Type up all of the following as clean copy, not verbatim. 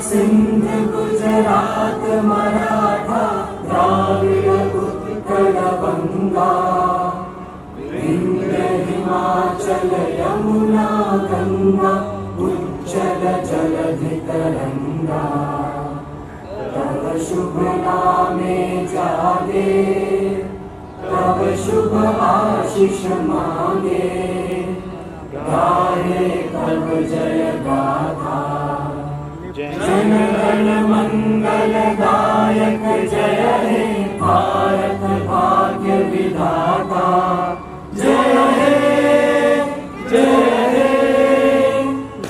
सिंध गुजरात मराठा द्राविड उत्कल बंगा विंध्य हिमाचल यमुना गंगा उज्जल जलधि तरंगा तव शुभ नामे जागे तव शुभ आशीष मांगे गाहे तव जय गाथा जन गण मंगल दायक जय हे भारत भाग्य विधाता जय हे जय हे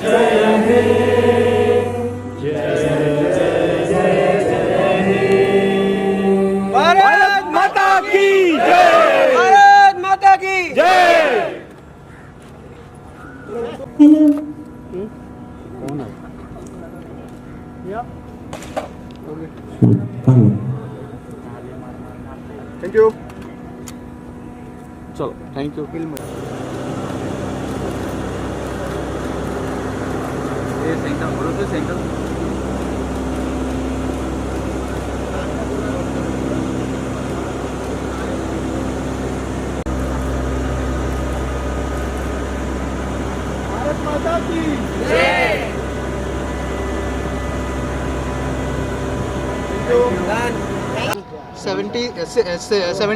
जय हे जय जय जय जय हे भारत माता की जय, भारत माता की जय। Thank you. चलो थैंक यू। भारत माता की जय।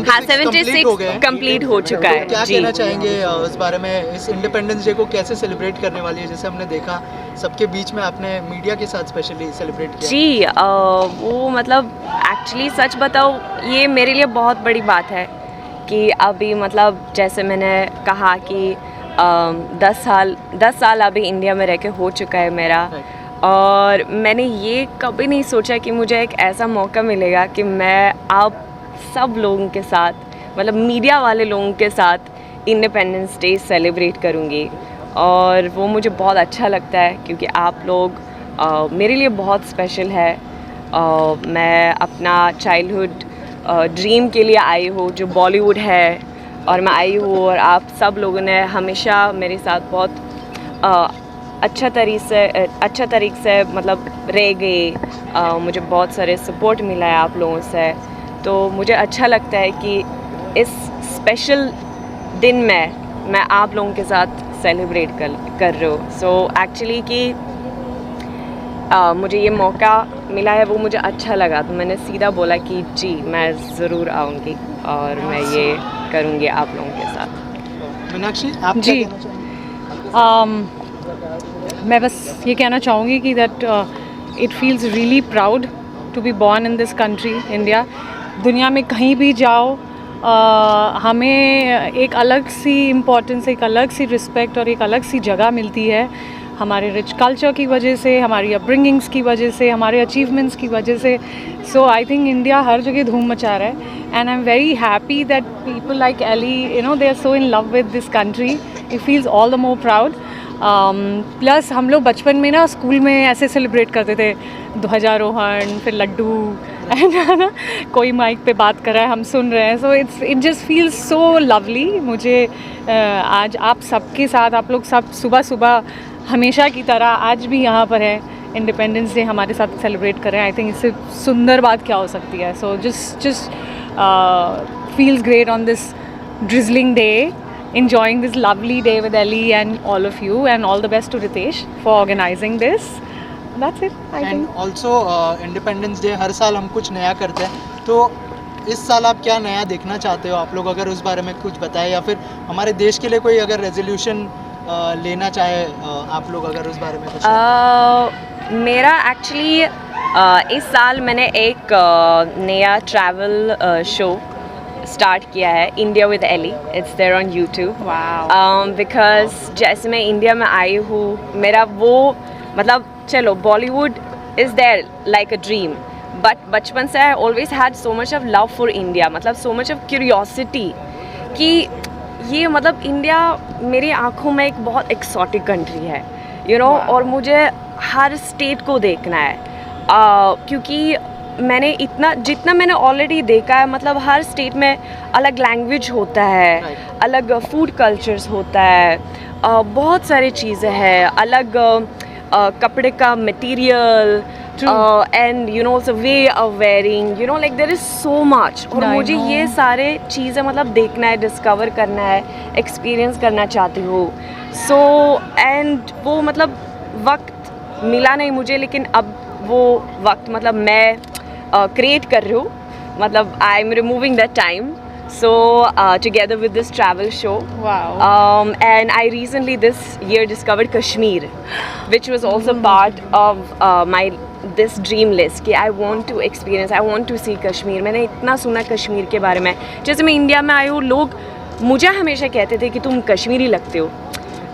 हाँ 76 कंप्लीट हो चुका है। क्या जी। कहना चाहेंगे इस बारे में, इस इंडिपेंडेंस डे को कैसे सेलिब्रेट करने वाली है? जैसे हमने देखा सबके बीच में आपने मीडिया के साथ स्पेशली सेलिब्रेट किया। जी वो मतलब एक्चुअली सच बताओ ये मेरे लिए बहुत बड़ी बात है कि अभी मतलब जैसे मैंने कहा कि 10 साल अभी इंडिया में रह के हो चुका है मेरा, और मैंने ये कभी नहीं सोचा कि मुझे एक ऐसा मौका मिलेगा कि मैं आप सब लोगों के साथ मतलब मीडिया वाले लोगों के साथ इंडिपेंडेंस डे सेलिब्रेट करूँगी, और वो मुझे बहुत अच्छा लगता है क्योंकि आप लोग मेरे लिए बहुत स्पेशल है। मैं अपना चाइल्डहुड ड्रीम के लिए आई हूँ जो बॉलीवुड है, और मैं आई हूँ और आप सब लोगों ने हमेशा मेरे साथ बहुत अच्छा तरीके से मतलब रह गए। मुझे बहुत सारे सपोर्ट मिला है आप लोगों से, तो मुझे अच्छा लगता है कि इस स्पेशल दिन में मैं आप लोगों के साथ सेलिब्रेट कर रही हूँ। सो एक्चुअली कि मुझे ये मौका मिला है वो मुझे अच्छा लगा, तो मैंने सीधा बोला कि जी मैं ज़रूर आऊँगी और मैं ये करूँगी आप लोगों के साथ। मीनाक्षी आप जी। क्या कहना चाहेंगे? मैं बस ये कहना चाहूँगी कि that it feels really proud to be born in this country India. दुनिया में कहीं भी जाओ हमें एक अलग सी इम्पोर्टेंस, एक अलग सी रिस्पेक्ट और एक अलग सी जगह मिलती है हमारे रिच कल्चर की वजह से, हमारी अपब्रिंगिंग्स की वजह से, हमारे अचीवमेंट्स की वजह से। सो आई थिंक इंडिया हर जगह धूम मचा रहा है, and I am very happy that people like Ellie you know they are so in love with this country. It feels all the more proud. Plus हम लोग बचपन में ना स्कूल में ऐसे सेलिब्रेट करते थे, ध्वजारोहण, फिर लड्डू है ना, कोई माइक पे बात कर रहा है हम सुन रहे हैं। So it just feels so lovely. मुझे आज आप सबके साथ, आप लोग सब सुबह सुबह हमेशा की तरह आज भी यहाँ पर है, इंडिपेंडेंस डे हमारे साथ सेलिब्रेट कर रहे हैं। आई थिंक इससे सुंदर बात क्या हो सकती है। So just feels great on this drizzling day, enjoying this lovely day with Ellie and all of you, and all the best to Ritesh for organizing this. That's it, I and think. Also independence day हर साल हम कुछ नया करते हैं, तो इस साल आप क्या नया देखना चाहते हो आप लोग? अगर उस बारे में कुछ बताएं, या फिर हमारे देश के लिए कोई अगर रेजोल्यूशन लेना चाहे आप लोग, अगर उस बारे में कुछ मेरा एक्चुअली इस साल मैंने एक नया ट्रैवल शो स्टार्ट किया है, India with Ellie. It's there on YouTube. Because जैसे मैं इंडिया में आई हूँ, मेरा वो मतलब चलो Bollywood is there like a dream, but बचपन से I always had so much of love for India, मतलब सो मच ऑफ क्यूरियोसिटी कि ये मतलब इंडिया मेरी आँखों में एक बहुत एक्सोटिक कंट्री है, यू नो, और मुझे हर स्टेट को देखना है क्योंकि मैंने जितना मैंने ऑलरेडी देखा है, मतलब हर स्टेट में अलग लैंग्वेज होता है, अलग फूड कल्चर्स होता है, बहुत सारी चीज़ें हैं, अलग कपड़े का material, True. and you know the way of wearing, you know, like there is so much. और I मुझे know. ये सारे चीज़ें मतलब देखना है, डिस्कवर करना है, एक्सपीरियंस करना चाहती हूँ. सो एंड वो मतलब वक्त मिला नहीं मुझे, लेकिन अब वो वक्त मतलब मैं क्रिएट कर रही हूँ. मतलब I am removing that time. So together with this travel show, Wow. and I recently this year discovered Kashmir, which was also part of my this dream list कि I want to experience, I want to see Kashmir. मैंने इतना सुना कश्मीर के बारे में. जैसे मैं India में आई हूँ, लोग मुझे हमेशा कहते थे कि तुम कश्मीरी लगते हो,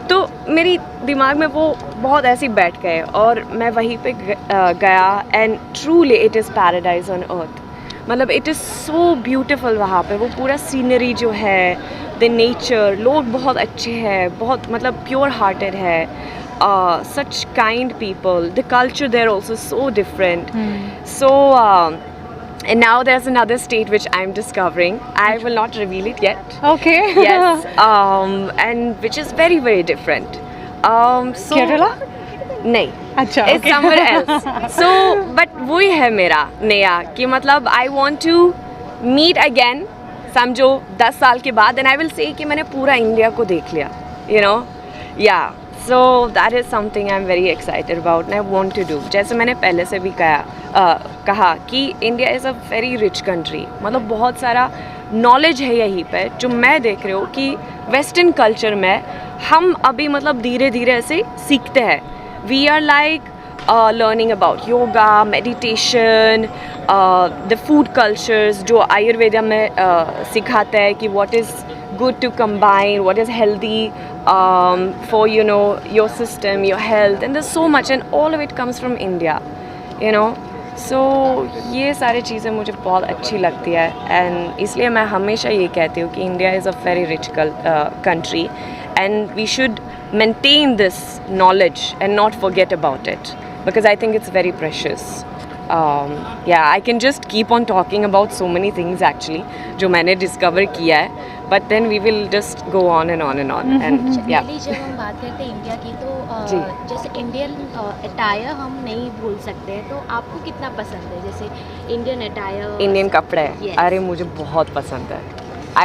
तो मेरी दिमाग में वो बहुत ऐसे ही बैठ गए और मैं वहीं पे गया. And truly it is paradise on earth. मतलब इट इज़ सो ब्यूटीफुल वहाँ पे. वो पूरा सीनरी जो है, द नेचर, लोग बहुत अच्छे हैं, बहुत मतलब प्योर हार्टेड है, such kind people. The culture there also so different. So and now there's another state which I'm discovering. I will not reveal it yet. Okay. Yes, and which is very very different. So Kerala? नहीं, अच्छा. it's somewhere else. So but वही है मेरा नया कि मतलब I want to meet again. समझो 10 साल के बाद, and I will say कि मैंने पूरा इंडिया को देख लिया. You know, yeah. So that is something I'm very excited about and I want to do. जैसे मैंने पहले से भी कहा कि India is a very rich country. मतलब बहुत सारा नॉलेज है यहीं पे जो मैं देख रही हूँ कि वेस्टर्न कल्चर में हम अभी मतलब धीरे धीरे ऐसे सीखते हैं. We are like learning about yoga, meditation, the food cultures जो आयुर्वेदा में सिखाते हैं कि what is good to combine, what is healthy for, you know, your system, your health, and there's so much, and all of it comes from India, you know. So ये सारी चीज़ें मुझे बहुत अच्छी लगती है, and इसलिए मैं हमेशा ये कहती हूँ कि India is a very rich country and we should maintain this knowledge and not forget about it because I think it's very precious. Yeah, I can just keep on talking about so many things actually जो मैंने discover किया है, but then we will just go on and on and on. And yeah. पहले जब हम बात करते हैं इंडिया की तो जी. जैसे इंडियन अटायर हम नहीं भूल सकते हैं, तो आपको कितना पसंद है जैसे इंडियन अटायर? इंडियन कपड़े, Yes. अरे मुझे बहुत पसंद है.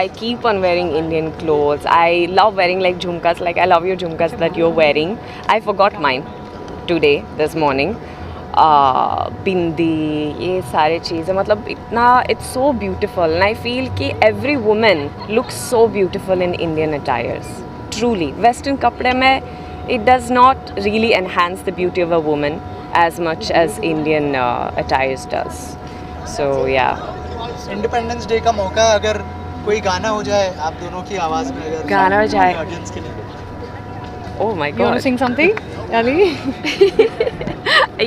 I keep on wearing Indian clothes. I love wearing like jhumkas. Like I love your jhumkas that you're wearing. I forgot mine today, this morning. बिंदी, ये सारे चीज़ें मतलब इतना it's so beautiful and I feel कि every woman looks so beautiful in Indian attires. Truly, Western कपड़े में it does not really enhance the beauty of a woman as much as Indian attires does. So yeah. Independence day का मौका है, अगर कोई गाना हो जाए आप दोनों की आवाज़ में, अगर गाना हो जाए. ऑडियंस के लिए. Oh my You want God. to sing something, Ali?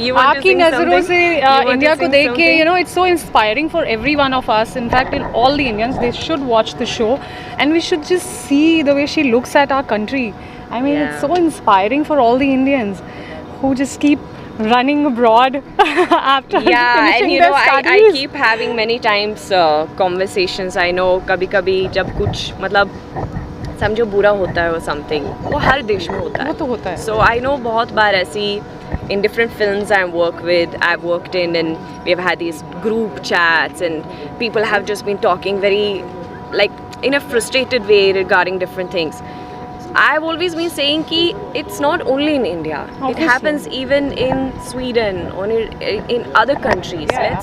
You want to आपकी sing नज़रों something? से You want to इंडिया को sing देख के, something? you know, it's so inspiring for every one of us. In fact, all the Indians, they should watch the show, and we should just see the way she looks at our country. I mean, it's Yeah. so inspiring for all the Indians who just keep running abroad after Yeah, finishing and you their know, I studies. keep having many times conversations. I know कभी-कभी जब कुछ मतलब समझो बुरा होता है or something, वो हर देश में होता है. वो तो होता है. So I know बहुत बार ऐसी in different films I've worked in, and we've had these group chats, and people have just been talking very like in a frustrated way regarding different things. I've always been saying कि it's not only in India. Obviously. It happens even in Sweden or in other countries. Yeah,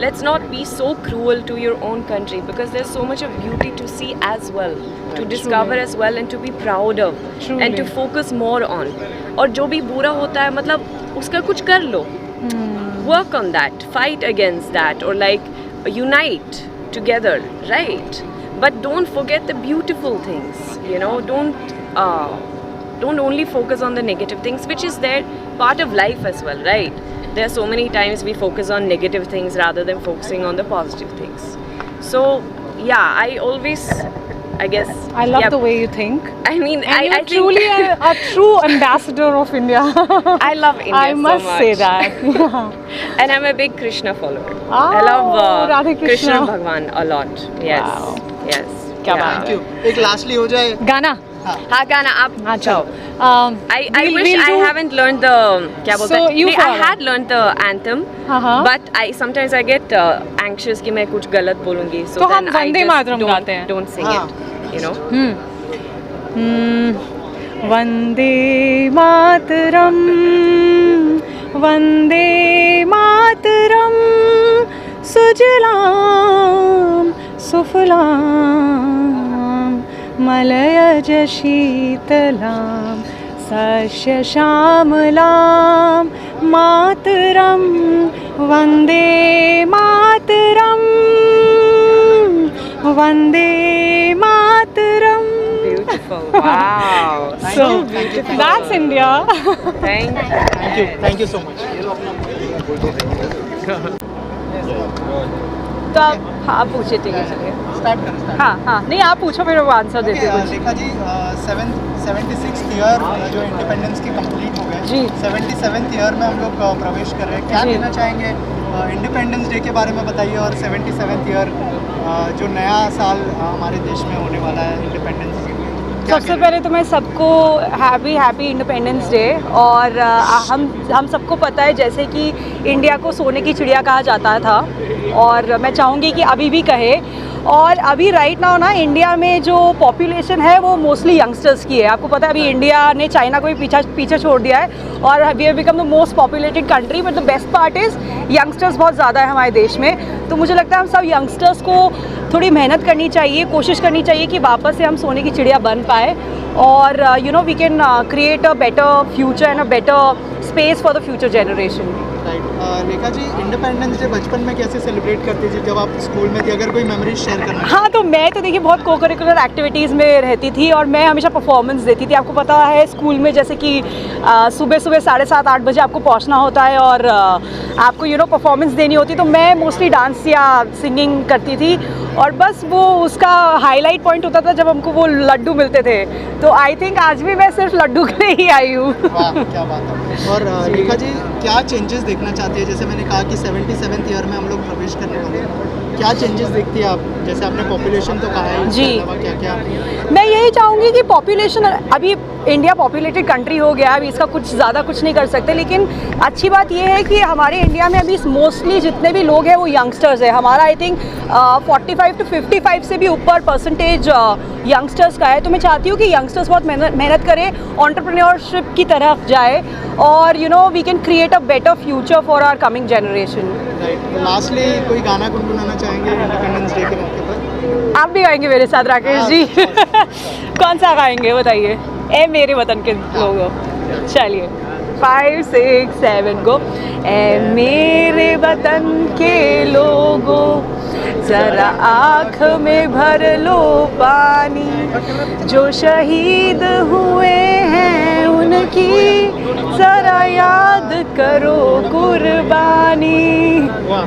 Let's not be so cruel to your own country because there's so much of beauty to see as well, to discover as well, and to be proud of, Truly. and to focus more on. और जो भी बुरा होता है मतलब उसका कुछ कर लो. Work on that, fight against that, or like unite together, right? But don't forget the beautiful things, you know. Don't only focus on the negative things, which is their part of life as well, right? There are so many times we focus on negative things rather than focusing on the positive things. So yeah, I guess I love yeah, the way you think. I mean, And you're I think truly a true ambassador of India. I love India I must so much. say that. Yeah. And I'm a big Krishna follower. Oh, I love Radhe Krishna Krishna. Bhagwan a lot. Yes. Wow. Yes. क्या yeah. बात thank you. एक lastly हो जाए. गाना. हाँ गाना आप हाँ, जाओ. I wish I haven't learned the क्या बोलते So हैं? you नहीं, I follow. had learned the anthem, हाँ but I sometimes I get anxious कि मैं कुछ गलत बोलूँगी, so तो हम then I वंदे just मातरम गाते हैं। don't sing हाँ। it, you know. Vande Mataram Vande Mataram Sujalam सुफलाम मलयज शीतलाम सस्य श्यामलाम मातरम Vande Mataram Vande Mataram. Beautiful. Wow. So Thank you. that's India. Thank you so much. तो आप हाँ पूछिए, ठीक है चलिए. स्टार्ट करें. हाँ नहीं आप पूछो, फिर वो आंसर देते हैं कुछ. रेखा जी 76th ईयर जो इंडिपेंडेंस की कंप्लीट हो गए जी. 77th ईयर में हम लोग प्रवेश कर रहे हैं. क्या जी. कहना चाहेंगे इंडिपेंडेंस डे के बारे में बताइए, और 77th ईयर जो नया साल हमारे देश में होने वाला है इंडिपेंडेंस के लिए. सबसे पहले तो मैं सबको हैप्पी इंडिपेंडेंस डे. और हम सबको पता है जैसे कि इंडिया को सोने की चिड़िया कहा जाता था, और मैं चाहूँगी कि अभी भी कहे. और अभी राइट नाउ ना इंडिया में जो पॉपुलेशन है वो मोस्टली यंगस्टर्स की है. आपको पता है अभी इंडिया ने चाइना को भी पीछे छोड़ दिया है, और we have become the most populated country. But the best part is youngsters बहुत ज़्यादा है हमारे देश में. तो मुझे लगता है हम सब यंगस्टर्स को थोड़ी मेहनत करनी चाहिए, कोशिश करनी चाहिए कि वापस से हम सोने की चिड़िया बन पाए, और you know we can create a better future and a better space for the future generation. Right. Rekha ji independence day बचपन में कैसे सेलिब्रेट करती थी जब आप स्कूल में थी, अगर कोई मेमोरीज शेयर करना. हाँ तो मैं तो देखिए बहुत को करिकुलर एक्टिविटीज़ में रहती थी, और मैं हमेशा परफॉर्मेंस देती थी. आपको पता है स्कूल में जैसे कि सुबह 7:30-8 बजे आपको पहुँचना होता है, और आपको यू नो परफॉर्मेंस देनी होती. तो मैं मोस्टली डांस या सिंगिंग करती थी, और बस वो उसका हाईलाइट पॉइंट होता था जब हमको वो लड्डू मिलते थे. तो आई थिंक आज भी मैं सिर्फ लड्डू के लिए ही आई हूँ. वाह क्या बात है. और रेखा जी क्या चेंजेस देखना चाहती है, जैसे मैंने कहा कि 77th ईयर में हम लोग प्रवेश करने वाले हैं, क्या चेंजेस देखती है आप, जैसे आपने पॉपुलेशन तो कहा है, जी. क्या क्या. मैं यही चाहूँगी कि पॉपुलेशन अभी इंडिया पॉपुलेटेड कंट्री हो गया है, अभी इसका कुछ ज़्यादा कुछ नहीं कर सकते. लेकिन अच्छी बात यह है कि हमारे इंडिया में अभी मोस्टली जितने भी लोग हैं वो यंगस्टर्स है. हमारा आई थिंक 45 to 55 से भी ऊपर परसेंटेज यंगस्टर्स का है. तो मैं चाहती हूँ कि यंगस्टर्स बहुत मेहनत करें, एंटरप्रेन्योरशिप की तरफ जाए, और you know we can create a better future for our coming generation. Right. Lastly कोई गाना गुनगुनाना चाहेंगे इंडिपेंडेंस डे के मौके पर? आप भी गाएंगे मेरे साथ राकेश जी? कौन सा गाएंगे बताइए. ए मेरे वतन के लोगों. चलिए 5 6 7 गो. ए मेरे वतन के लोगों जरा आँख में भर लो पानी, जो शहीद हुए हैं उनकी जरा याद करो कुर्बानी.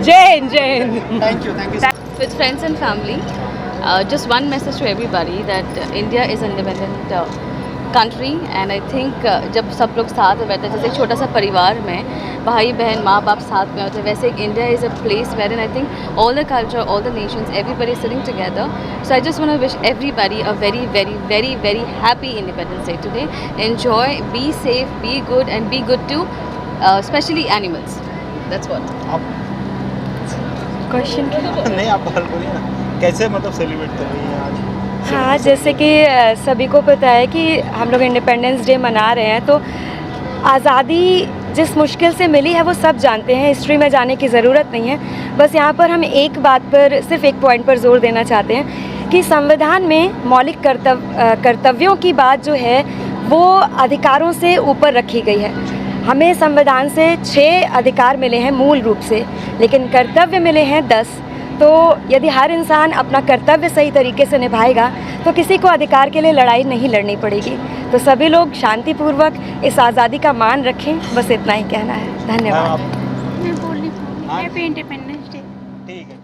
जय हिंद जय Hind. Thank you. With friends and family, just one message to everybody that India is an independent country, and I think जब सब लोग साथ में बैठते हैं जैसे एक छोटा सा परिवार में भाई बहन माँ बाप साथ में होते हैं, वैसे India is a place wherein I think all the culture, all the nations, everybody is sitting together. So I just want to wish everybody a very very very very happy Independence Day today. Enjoy, be safe, be good, and be good to especially animals. That's what. Question नहीं आप बोलिए ना, कैसे मतलब celebrate कर रही हैं आज? हाँ, जैसे कि सभी को पता है कि हम लोग इंडिपेंडेंस डे मना रहे हैं, तो आज़ादी जिस मुश्किल से मिली है वो सब जानते हैं, हिस्ट्री में जाने की ज़रूरत नहीं है. बस यहाँ पर हम एक बात पर, सिर्फ एक पॉइंट पर जोर देना चाहते हैं कि संविधान में मौलिक कर्तव्यों की बात जो है वो अधिकारों से ऊपर रखी गई है. हमें संविधान से 6 अधिकार मिले हैं मूल रूप से, लेकिन कर्तव्य मिले हैं 10. तो यदि हर इंसान अपना कर्तव्य सही तरीके से निभाएगा तो किसी को अधिकार के लिए लड़ाई नहीं लड़नी पड़ेगी. तो सभी लोग शांतिपूर्वक इस आज़ादी का मान रखें, बस इतना ही कहना है. धन्यवाद. मैं मैं बोल रही हूँ हैप्पी इंडिपेंडेंस डे. ठीक है.